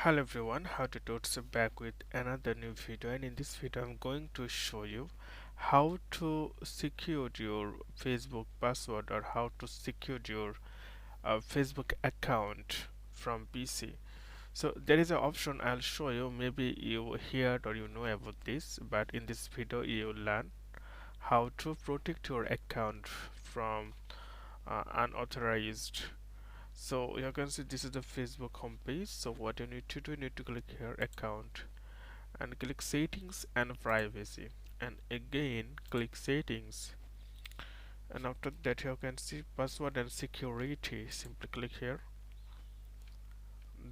Hello everyone, how to Totes back with another new video, and in this video I'm going to show you how to secure your Facebook password or how to secure your Facebook account from PC. So there is an option I'll show you. Maybe you heard or you know about this, but in this video you will learn how to protect your account from unauthorized. So you can see this is the Facebook homepage. So what you need to do, you need to click here account and click settings and privacy, and again click settings, and after that you can see password and security. Simply click here,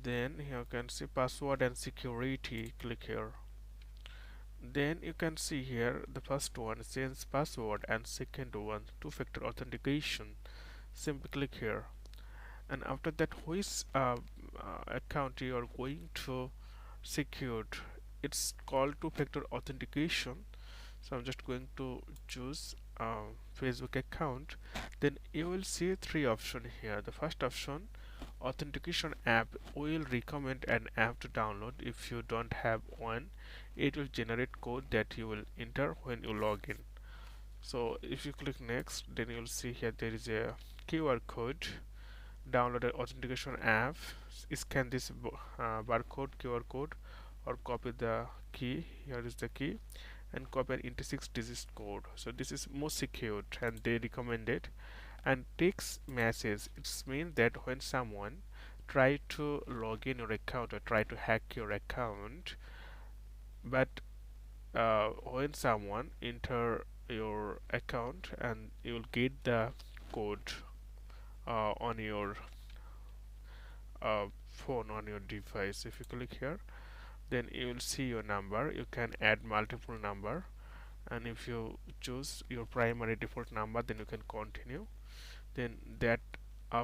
then you can see password and security, click here. Then you can see here the first one change password and second one two-factor authentication. Simply click here, and after that which account you are going to secure, it's called two-factor authentication. So I'm just going to choose Facebook account. Then you will see three options here. The first option, authentication app, will recommend an app to download. If you don't have one, it will generate code that you will enter when you log in. So if you click next, then you will see here there is a QR code. Download an authentication app, scan this barcode QR code, or copy the key. Here is the key, and copy an into 6 digit code. So this is most secured and they recommend it. And text message, it's means that when someone try to log in your account or try to hack your account, but when someone enter your account, and you will get the code on your phone, on your device. If you click here, then you will see your number. You can add multiple number, and if you choose your primary default number, then you can continue. Then that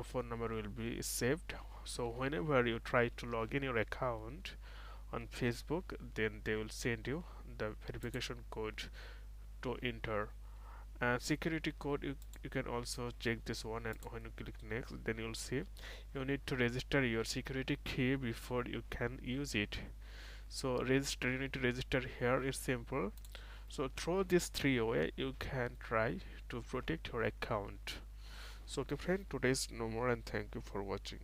phone number will be saved. So whenever you try to log in your account on Facebook, then they will send you the verification code to enter. And security code, you can also check this one, and when you click next, then you'll see you need to register your security key before you can use it. So register, you need to register here. It's simple. So through these three way you can try to protect your account. So okay friend, today's no more, and thank you for watching.